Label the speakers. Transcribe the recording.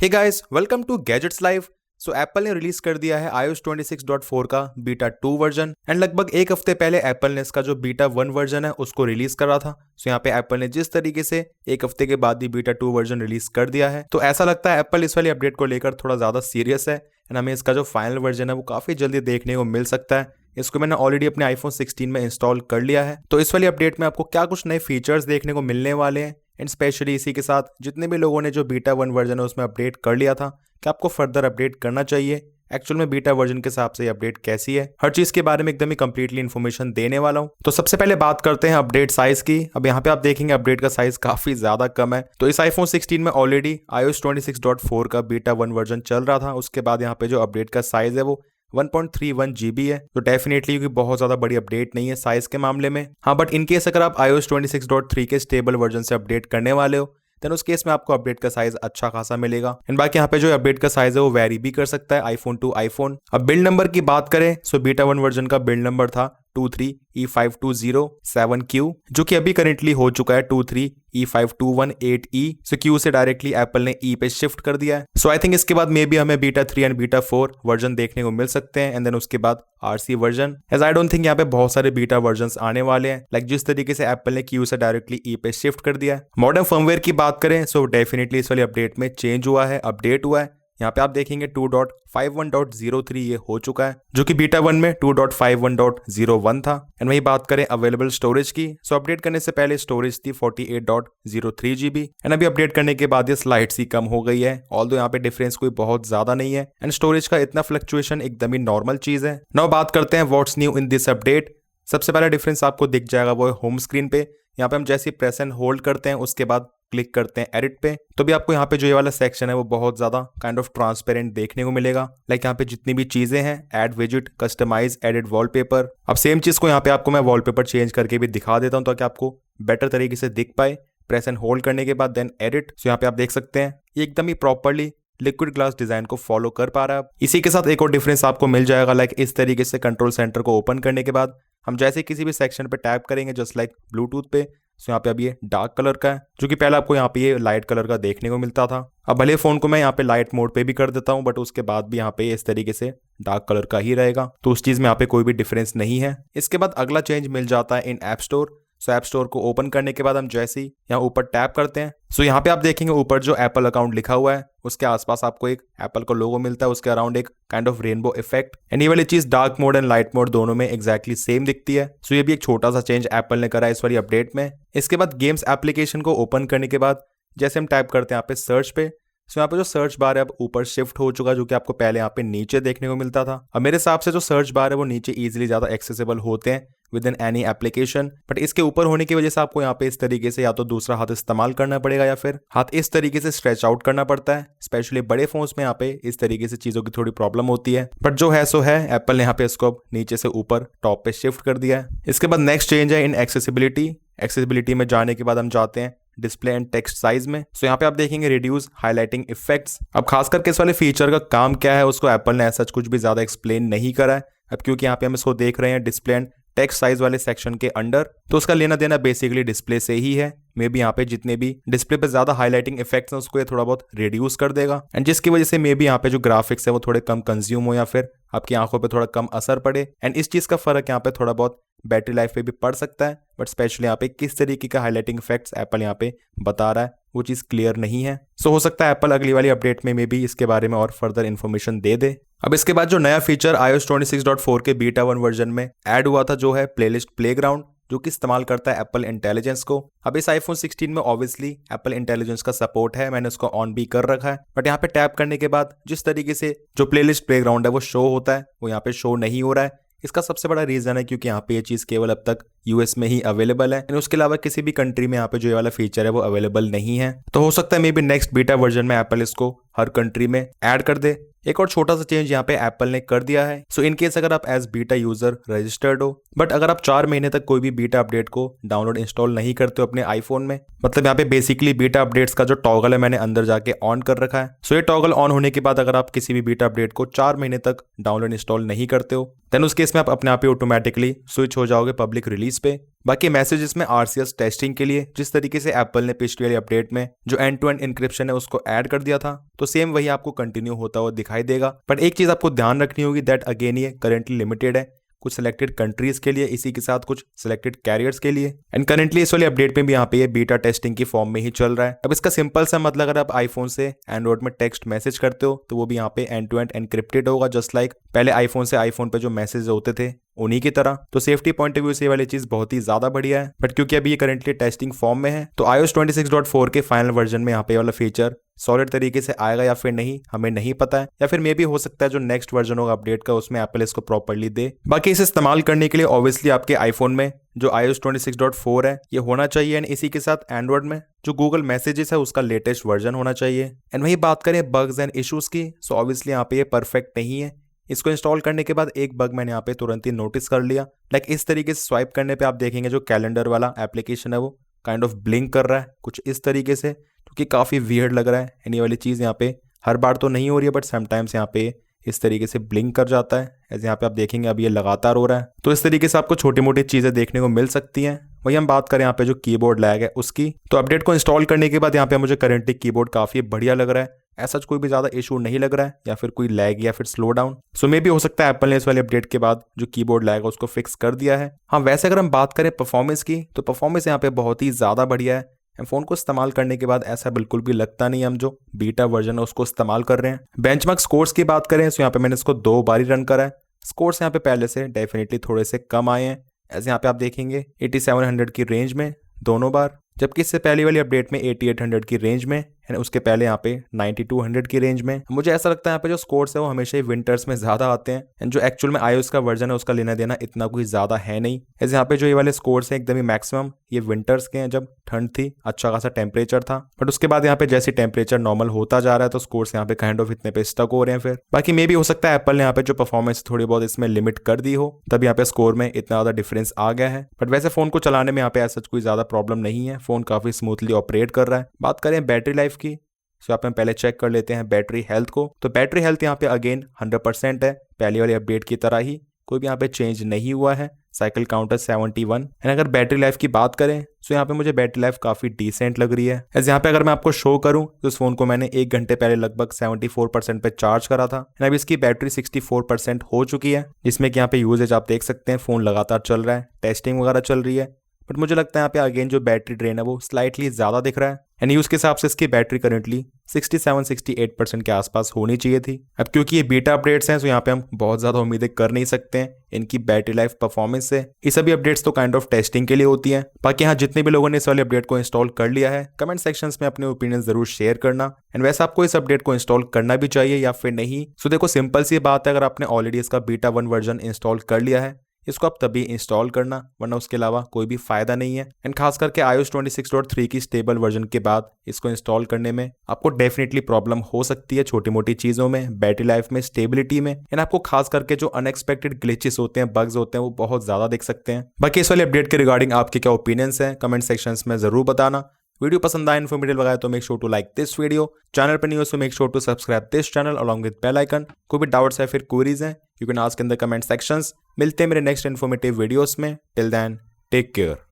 Speaker 1: Hey guys, welcome to gadgets live. So Apple ने release कर दिया है iOS 26.4 का बीटा 2 वर्जन एंड लगभग एक हफ्ते पहले एप्पल ने इसका जो बीटा 1 वर्जन है उसको रिलीज करा था। सो यहाँ पे एप्पल ने जिस तरीके से एक हफ्ते के बाद ही बीटा 2 वर्जन रिलीज कर दिया है, तो ऐसा लगता है एप्पल इस वाली अपडेट को लेकर थोड़ा ज्यादा सीरियस है एंड हमें इसका जो फाइनल वर्जन है वो काफी जल्दी देखने को मिल सकता है। इसको मैंने ऑलरेडी अपने आईफोन 16 में इंस्टॉल कर लिया है। तो इस वाली अपडेट में आपको क्या कुछ नए फीचर्स देखने को मिलने वाले हैं एंड स्पेशली इसी के साथ जितने भी लोगों ने जो बीटा 1 वर्जन है उसमें अपडेट कर लिया था, क्या आपको फर्दर अपडेट करना चाहिए, एक्चुअल में बीटा वर्जन के हिसाब से अपडेट कैसी है, हर चीज के बारे में एकदम ही कंप्लीटली इन्फॉर्मेशन देने वाला हूं। तो सबसे पहले बात करते हैं अपडेट साइज की। अब यहाँ पे आप देखेंगे अपडेट का साइज काफी ज्यादा कम है। तो इस आईफोन 16 में ऑलरेडी iOS 26.4 का बीटा 1 वर्जन चल रहा था, उसके बाद यहाँ पे जो अपडेट का साइज है वो 1.31 GB है। तो डेफिनेटली क्योंकि बहुत ज्यादा बड़ी अपडेट नहीं है साइज के मामले में। हाँ, बट इनकेस अगर आप iOS 26.3 के स्टेबल वर्जन से अपडेट करने वाले हो देन उस केस में आपको अपडेट का साइज अच्छा खासा मिलेगा। एंड बाकी यहाँ पे जो अपडेट का साइज है वो वेरी भी कर सकता है आईफोन टू आईफोन। अब बिल्ड नंबर की बात करें सो बीटा 1 वर्जन का बिल्ड नंबर था 23E5207Q, जो कि अभी करेंटली हो चुका है 23E5218E। सो Q से डायरेक्टली एप्पल ने E पे शिफ्ट कर दिया है। सो आई थिंक इसके बाद मे बी हमें बीटा 3 एंड बीटा 4 वर्जन देखने को मिल सकते हैं एंड देन उसके बाद RC version, as I don't think यहाँ पे बहुत सारे बीटा वर्जन्स आने वाले हैं। लाइक जिस तरीके से एप्पल ने Q से डायरेक्टली E पे शिफ्ट कर दिया है। मॉडर्न फर्मवेयर की बात करें सो डेफिनेटली इस वाली अपडेट में चेंज हुआ है, अपडेट हुआ है। यहाँ पे आप देखेंगे 2.51.03 ये हो चुका है, जो कि बीटा 1 में 2.51.01 था। एंड वही बात करें अवेलेबल स्टोरेज की सो अपडेट करने से पहले स्टोरेज थी 48.03 GB एंड अभी अपडेट करने के बाद ये स्लाइड सी कम हो गई है। ऑल्दो यहाँ पे डिफरेंस कोई बहुत ज्यादा नहीं है एंड स्टोरेज का इतना फ्लक्चुएशन एकदम ही नॉर्मल चीज है। नाउ बात करते हैं what's new in this update. सबसे पहला डिफरेंस आपको दिख जाएगा वो है होम स्क्रीन पे। यहाँ पे हम जैसे प्रेस एंड होल्ड करते हैं उसके बाद क्लिक करते हैं एडिट पे, तो भी आपको यहाँ पे जो ये वाला सेक्शन है वो बहुत ज्यादा काइंड ऑफ ट्रांसपेरेंट देखने को मिलेगा। लाइक यहाँ पे जितनी भी चीजें हैं, add visit, customize, edit wallpaper. अब सेम चीज को यहाँ पे आपको मैं वॉलपेपर चेंज करके भी दिखा देता हूँ ताकि आपको बेटर तरीके से दिख पाए। प्रेस एंड होल्ड करने के बाद देन एडिट। सो यहाँ पे आप देख सकते हैं ये एकदम ही प्रॉपरली लिक्विड ग्लास डिजाइन को फॉलो कर पा रहा है। इसी के साथ एक और डिफरेंस आपको मिल जाएगा। लाइक इस तरीके से कंट्रोल सेंटर को ओपन करने के बाद हम जैसे किसी भी सेक्शन पे टैप करेंगे जस्ट लाइक ब्लूटूथ पे, सो यहाँ पे अब ये डार्क कलर का है, जो कि पहले आपको यहाँ पे ये लाइट कलर का देखने को मिलता था। अब भले फोन को मैं यहाँ पे लाइट मोड पे भी कर देता हूँ बट उसके बाद भी यहाँ पे इस तरीके से डार्क कलर का ही रहेगा, तो उस चीज में यहाँ पे कोई भी डिफरेंस नहीं है। इसके बाद अगला चेंज मिल जाता है in app store. So app store को ओपन करने के बाद हम जैसे ही यहाँ ऊपर टैप करते हैं सो यहाँ पे आप देखेंगे ऊपर जो एप्पल अकाउंट लिखा हुआ है उसके आसपास आपको एक एप्पल का लोगो मिलता है, उसके अराउंड एक kind of rainbow effect. And ये वाली चीज dark mode and light mode दोनों में एक्जैक्टली सेम दिखती है। सो ये भी एक छोटा सा चेंज एप्पल ने करा है इस वाली अपडेट में। इसके बाद गेम्स एप्लीकेशन को ओपन करने के बाद जैसे हम टाइप करते हैं यहाँ पे सर्च पे, सो यहाँ पे जो सर्च बार है अब ऊपर शिफ्ट हो चुका है, जो कि आपको पहले यहाँ पे नीचे देखने को मिलता था। अब मेरे हिसाब से जो सर्च बार है वो नीचे इजीली ज्यादा एक्सेसिबल होते हैं with in any application, but इसके ऊपर होने की वजह से आपको यहाँ पे इस तरीके से या तो दूसरा हाथ इस्तेमाल करना पड़ेगा या फिर हाथ इस तरीके से स्ट्रेच आउट करना पड़ता है। स्पेशली बड़े फोन्स में यहाँ पे इस तरीके से चीजों की थोड़ी प्रॉब्लम होती है, बट जो है सो है। एप्पल ने यहाँ पे इसको नीचे से ऊपर टॉप पे शिफ्ट कर दिया है। इसके बाद नेक्स्ट चेंज है इन एक्सेसिबिलिटी। एक्सेसिबिलिटी में जाने के बाद हम जाते हैं डिस्प्ले एंड टेक्स्ट साइज में। सो यहाँ पे आप देखेंगे रिड्यूस हाईलाइटिंग इफेक्ट्स। अब खास करके इस वाले फीचर का काम क्या है उसको एप्पल ने ऐसा कुछ भी ज्यादा एक्सप्लेन नहीं करा है। अब क्योंकि यहाँ पे हम इसको देख रहे हैं डिस्प्ले एंड टेक्स्ट साइज वाले सेक्शन के अंडर, तो उसका लेना देना बेसिकली डिस्प्ले से ही है। मे बी यहाँ पे जितने भी डिस्प्ले पे ज्यादा हाईलाइटिंग इफेक्ट्स हैं उसको ये थोड़ा बहुत रिड्यूस कर देगा एंड जिसकी वजह से मे बी यहाँ पे जो ग्राफिक्स है वो थोड़े कम कंज्यूम हो या फिर आपकी आंखों पे थोड़ा कम असर पड़े। एंड इस चीज का फर्क यहाँ पे थोड़ा बहुत बैटरी लाइफ पे भी पड़ सकता है, बट स्पेशली यहाँ पे किस तरीके का हाईलाइटिंग इफेक्ट्स एप्पल यहाँ पे बता रहा है वो चीज क्लियर नहीं है। सो हो सकता है एप्पल अगली वाली अपडेट में भी इसके बारे में और फर्दर इन्फॉर्मेशन दे दे। अब इसके बाद जो नया फीचर iOS 26.4 के बीटा 1 वर्जन में ऐड हुआ था जो है प्लेलिस्ट प्लेग्राउंड, जो कि इस्तेमाल करता है एप्पल इंटेलिजेंस को। अब इस आईफोन 16 में ऑब्वियसली एप्पल इंटेलिजेंस का सपोर्ट है, मैंने उसको ऑन भी कर रखा है, बट यहाँ पे टैप करने के बाद जिस तरीके से जो प्लेलिस्ट प्लेग्राउंड है वो शो होता है वो यहाँ पे शो नहीं हो रहा है। इसका सबसे बड़ा रीजन है क्योंकि यहाँ पे ये चीज केवल अब तक यूएस में ही अवेलेबल है, उसके अलावा किसी भी कंट्री में यहाँ पे जो ये वाला फीचर है वो अवेलेबल नहीं है। तो हो सकता है may be next beta version में एप्पल इसको हर कंट्री में ऐड कर दे। एक और छोटा सा चेंज यहाँ पे एप्पल ने कर दिया है। सो इन केस अगर आप एज बीटा यूजर रजिस्टर्ड हो बट अगर आप 4 महीने तक कोई भी बीटा अपडेट को डाउनलोड इंस्टॉल नहीं करते हो अपने आईफोन में, मतलब यहाँ पे बेसिकली बीटा अपडेट्स का जो टॉगल है मैंने अंदर जाके ऑन कर रखा है। सो ये टॉगल ऑन होने के बाद अगर आप किसी भी बीटा अपडेट को 4 महीने तक डाउनलोड इंस्टॉल नहीं करते हो देन उस केस में आप अपने आप ही ऑटोमेटिकली स्विच हो जाओगे पब्लिक रिलीज पे बाकी मैसेजेस में RCS टेस्टिंग के लिए जिस तरीके से एप्पल ने पिछली वाली अपडेट में जो एंड टू एंड इंक्रिप्शन है उसको ऐड कर दिया था, तो सेम वही आपको कंटिन्यू होता हुआ दिखाई देगा। बट एक चीज आपको ध्यान रखनी होगी दैट अगेन ये करेंटली लिमिटेड है, कुछ सिलेक्टेड कंट्रीज के लिए, इसी के साथ कुछ सिलेक्टेड कैरियर्स के लिए। एंड करेंटली इस वाली अपडेट में भी यहाँ पे ये बीटा टेस्टिंग की फॉर्म में ही चल रहा है। अब इसका सिंपल सा मतलब अगर आप आईफोन से एंड्रॉइड में टेक्स्ट मैसेज करते हो तो वो भी यहाँ पे एंड टू एंड एनक्रिप्टेड होगा, जस्ट लाइक पहले आईफोन से आईफोन पे जो मैसेज होते थे उन्हीं की तरह। तो सेफ्टी पॉइंट ऑफ व्यू से ये वाली चीज बहुत ही ज्यादा बढ़िया है। बट क्योंकि अभी ये करेंटली टेस्टिंग फॉर्म में है तो iOS 26.4 के फाइनल वर्जन में यहाँ पे वाला फीचर सॉलिड तरीके से आएगा या फिर नहीं हमें नहीं पता है, या फिर मे भी हो सकता है जो नेक्स्ट वर्जन होगा अपडेट का उसमें एप्पल इसको प्रॉपर्ली दे। बाकी इसे इस्तेमाल करने के लिए ऑब्वियसली आपके आईफोन में जो iOS 26.4 है ये होना चाहिए, एंड इसी के साथ एंड्रॉइड में जो गूगल मैसेजेस है उसका लेटेस्ट वर्जन होना चाहिए। एंड वही बात करें बग्स एंड इश्यूज की, सो ऑब्वियसली यहाँ पे ये परफेक्ट नहीं है। इसको इंस्टॉल करने के बाद एक बग मैंने यहाँ पे तुरंत ही नोटिस कर लिया, लाइक इस तरीके से स्वाइप करने पे आप देखेंगे जो कैलेंडर वाला एप्लीकेशन है वो काइंड ऑफ ब्लिंक कर रहा है कुछ इस तरीके से, जो कि काफ़ी वियर्ड लग रहा है। एंड ये वाली चीज़ यहाँ पे हर बार तो नहीं हो रही है बट समटाइम्स यहाँ पे इस तरीके से ब्लिंक कर जाता है, ऐसे यहाँ पे आप देखेंगे अब ये लगातार हो रहा है। तो इस तरीके से आपको छोटी मोटी चीज़ें देखने को मिल सकती हैं। वही हम बात करें यहाँ पे जो कीबोर्ड लैग है उसकी, तो अपडेट को इंस्टॉल करने के बाद यहाँ पे मुझे करेंटली कीबोर्ड काफ़ी बढ़िया लग रहा है, ऐसा कोई भी ज़्यादा इशू नहीं लग रहा है या फिर कोई लैग या फिर स्लो डाउन। सो मे भी हो सकता है एप्पल ने इस वाली अपडेट के बाद जो कीबोर्ड लैग है उसको फिक्स कर दिया है। हाँ वैसे अगर हम बात करें परफॉर्मेंस की तो परफॉर्मेंस यहाँ पे बहुत ही ज़्यादा बढ़िया है। फ़ोन को इस्तेमाल करने के बाद ऐसा बिल्कुल भी लगता नहीं हम जो बीटा वर्जन है उसको इस्तेमाल कर रहे हैं। बेंचमार्क स्कोर्स की बात करें तो यहाँ पे मैंने इसको 2 बार ही रन करा है। स्कोर्स यहाँ पे पहले से डेफिनेटली थोड़े से कम आए हैं, ऐसे यहाँ पे आप देखेंगे 8700 की रेंज में दोनों बार, जबकि इससे पहली वाली अपडेट में 8800 की रेंज में, एंड उसके पहले यहाँ पे 9200 की रेंज में। मुझे ऐसा लगता है यहाँ पे जो स्कोर्स है वो हमेशा ही विंटर्स में ज्यादा आते हैं, एंड जो एक्चुअल में iOS का वर्जन है उसका लेना देना इतना कोई ज्यादा है नहीं। ऐसे यहाँ पे जो ये वाले स्कोर्स हैं एकदम ही मैक्सिमम ये विंटर्स के हैं जब ठंड थी, अच्छा खासा टेम्परेचर था। बट उसके बाद यहाँ पे जैसे टेम्परेचर नॉर्मल होता जा रहा है तो स्कोर्स यहाँ पे काइंड ऑफ इतने पे स्टक हो रहे हैं। फिर बाकी मे भी हो सकता है एप्पल ने यहाँ पे जो परफॉर्मेंस थोड़ी बहुत इसमें लिमिट कर दी हो, तब यहाँ पे स्कोर में इतना ज्यादा डिफरेंस आ गया है। बट वैसे फोन को चलाने में यहाँ पे ऐसा कोई ज्यादा प्रॉब्लम नहीं है, फोन काफी स्मूथली ऑपरेट कर रहा है। बात करें बैटरी लाइफ की, सो आप पहले चेक कर लेते हैं बैटरी हेल्थ को। तो बैटरी हेल्थ यहाँ पे अगेन 100% है, पहली वाली अपडेट की तरह ही, कोई भी यहाँ पे चेंज नहीं हुआ है। Cycle counter 71। एंड अगर बैटरी लाइफ की बात करें तो यहाँ पे मुझे बैटरी लाइफ काफ़ी डिसेंट लग रही है। एज यहाँ पे अगर मैं आपको शो करूँ तो इस फोन को मैंने 1 घंटे पहले लगभग 74% पे चार्ज करा था, एंड अभी इसकी बैटरी 64% हो चुकी है, जिसमें कि यहाँ पे यूजेज आप देख सकते हैं फ़ोन लगातार चल रहा है, टेस्टिंग वगैरह चल रही है। बट मुझे लगता है यहाँ पे अगेन जो बैटरी ड्रेन है वो स्लाइटली ज़्यादा दिख रहा है, एंड यूज़ के हिसाब से इसकी बैटरी करंटली 67-68% के आसपास होनी चाहिए थी। अब क्योंकि ये बीटा अपडेट्स हैं तो यहाँ पे हम बहुत ज़्यादा उम्मीदें कर नहीं सकते हैं इनकी बैटरी लाइफ परफॉर्मेंस से। ये सभी अपडेट्स तो काइंड ऑफ टेस्टिंग के लिए होती हैं। बाकी यहाँ जितने भी लोगों ने इस वाली अपडेट को इंस्टॉल कर लिया है कमेंट सेक्शंस में अपने ओपिनियन जरूर शेयर करना। एंड वैसे आपको इस अपडेट को इंस्टॉल करना भी चाहिए या फिर नहीं। सो देखो सिंपल सी बात है, अगर आपने ऑलरेडी इसका बीटा 1 वर्जन इंस्टॉल कर लिया है इसको आप तभी इंस्टॉल करना, वरना उसके अलावा कोई भी फायदा नहीं है। एंड खास करके iOS 26.3 की स्टेबल वर्जन के बाद इसको इंस्टॉल करने में आपको डेफिनेटली प्रॉब्लम हो सकती है छोटी मोटी चीज़ों में, बैटरी लाइफ में, स्टेबिलिटी में, एंड आपको खास करके जो अनएक्सपेक्टेड ग्लिचेस होते हैं, बग्स होते हैं वो बहुत ज़्यादा दिख सकते हैं। बाकी इस वाले अपडेट के रिगार्डिंग आपके क्या ओपिनियंस हैं कमेंट सेक्शंस में ज़रूर बताना। वीडियो पसंद आए इन्फॉर्मेटिव लगा तो make sure to like this video. Channel पर नहीं हो तो मेक श्योर टू subscribe this channel along with bell icon. कोई भी डाउट्स है फिर क्वेरीज हैं you can ask in the comment sections. मिलते हैं मेरे नेक्स्ट इन्फॉर्मेटिव वीडियोस में। Till then take care.